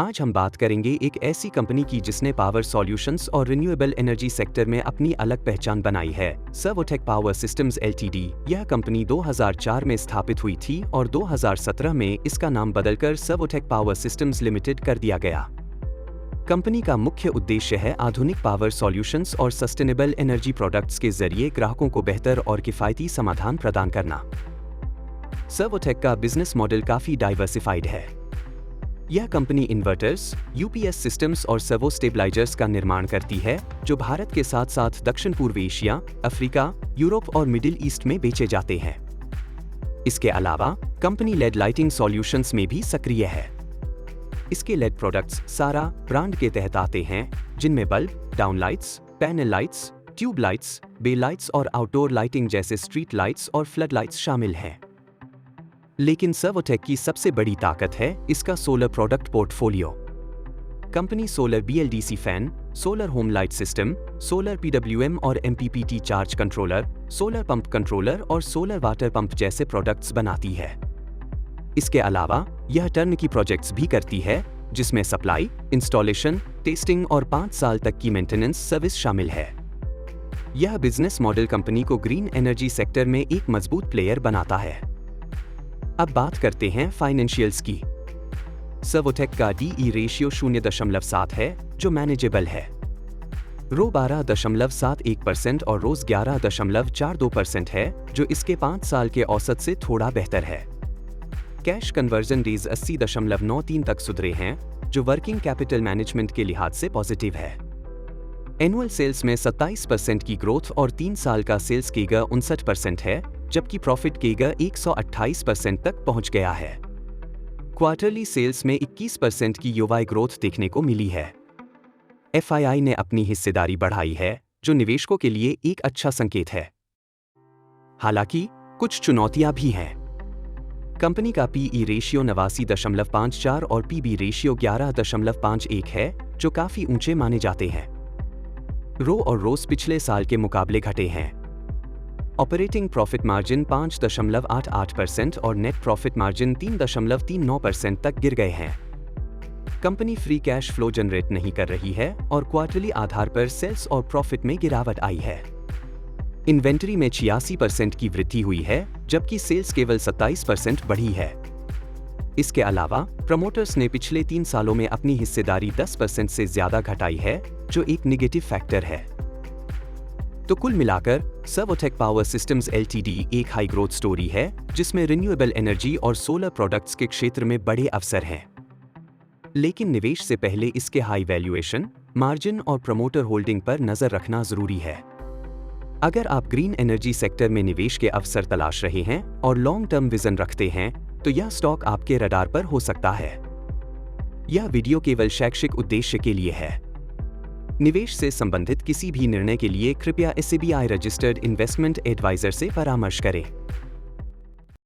आज हम बात करेंगे एक ऐसी कंपनी की जिसने पावर सॉल्यूशंस और रिन्यूएबल एनर्जी सेक्टर में अपनी अलग पहचान बनाई है। Servotech power systems LTD. यह कंपनी 2004 में स्थापित हुई थी और 2017 में इसका नाम बदलकर सर्वोटेक पावर सिस्टम्स लिमिटेड कर दिया गया। कंपनी का मुख्य उद्देश्य है आधुनिक पावर सॉल्यूशंस और सस्टेनेबल एनर्जी प्रोडक्ट्स के जरिए ग्राहकों को बेहतर और किफायती समाधान प्रदान करना। सर्वोटेक का बिजनेस मॉडल काफी डाइवर्सिफाइड है। यह कंपनी इन्वर्टर्स, यूपीएस सिस्टम्स और सर्वो स्टेबलाइजर्स का निर्माण करती है, जो भारत के साथ साथ दक्षिण पूर्व एशिया, अफ्रीका, यूरोप और मिडिल ईस्ट में बेचे जाते हैं। इसके अलावा कंपनी लेड लाइटिंग सॉल्यूशंस में भी सक्रिय है। इसके लेड प्रोडक्ट्स सारा ब्रांड के तहत आते हैं, जिनमें bulb, downlights, panel lights, tube lights, bay lights और आउटडोर लाइटिंग जैसे स्ट्रीट लाइट्स और फ्लड लाइट्स शामिल हैं। लेकिन सर्वोटेक की सबसे बड़ी ताकत है इसका solar product portfolio. Company solar BLDC fan, solar home light system, solar PWM और MPPT charge controller, solar pump controller और सोलर वाटर पंप जैसे प्रोडक्ट्स बनाती है। इसके अलावा यह टर्न की प्रोजेक्ट्स भी करती है, जिसमें सप्लाई, इंस्टॉलेशन, टेस्टिंग और 5 साल तक की मेंटेनेंस सर्विस शामिल है। यह बिजनेस मॉडल कंपनी को ग्रीन एनर्जी सेक्टर में एक मजबूत प्लेयर बनाता है। अब बात करते हैं फाइनेंशियल्स की। सर्वोटेक का DE रेशियो 0.7 है, जो मैनेजेबल है। रो 12.71% और रोज 11.42% है, जो इसके 5 साल के औसत से थोड़ा बेहतर है। कैश कन्वर्जन डेज 80.93 तक सुधरे हैं, जो वर्किंग कैपिटल मैनेजमेंट के लिहाज से पॉजिटिव है। एनुअल सेल्स में 27% की ग्रोथ और 3 साल का सेल्स केगर 59% है, जबकि प्रॉफिट केगर 128% तक पहुंच गया है। क्वार्टरली सेल्स में 21% की YoY ग्रोथ देखने को मिली है। FII ने अपनी हिस्सेदारी बढ़ाई है, जो निवेशकों के लिए एक अच्छा संकेत है। हालांकि कुछ चुनौतियां भी हैं। कंपनी का PE रेशियो 89.54 और PB रेशियो 11.51 है, जो काफी ऊंचे माने जाते हैं। रो और रोस पिछले साल के मुकाबले घटे हैं। ऑपरेटिंग प्रॉफिट मार्जिन 5.88% और नेट प्रॉफिट मार्जिन 3.39% तक गिर गए हैं। Company free cash flow generate नहीं कर रही है और क्वार्टरली आधार पर सेल्स और प्रॉफिट में गिरावट आई है। इन्वेंटरी में 86% की वृद्धि हुई है, जबकि सेल्स केवल 27% बढ़ी है। इसके अलावा प्रमोटर्स ने पिछले 3 सालों में अपनी हिस्सेदारी 10% से ज्यादा घटाई है, जो एक नेगेटिव फैक्टर है। तो कुल मिलाकर सर्वोटेक पावर सिस्टम्स एलटीडी एक हाई ग्रोथ स्टोरी है, जिसमें रिन्यूएबल एनर्जी और सोलर प्रोडक्ट्स के क्षेत्र में बड़े अवसर हैं। लेकिन निवेश से पहले इसके हाई वैल्यूएशन, मार्जिन और प्रमोटर होल्डिंग पर नजर रखना जरूरी है। अगर आप ग्रीन एनर्जी सेक्टर में निवेश के अवसर तलाश रहे हैं और लॉन्ग टर्म विजन रखते हैं, तो यह स्टॉक आपके रडार पर हो सकता है। यह वीडियो केवल शैक्षिक उद्देश्य के लिए है। निवेश से संबंधित किसी भी निर्णय के लिए कृपया SEBI रजिस्टर्ड इन्वेस्टमेंट एडवाइजर से परामर्श करें।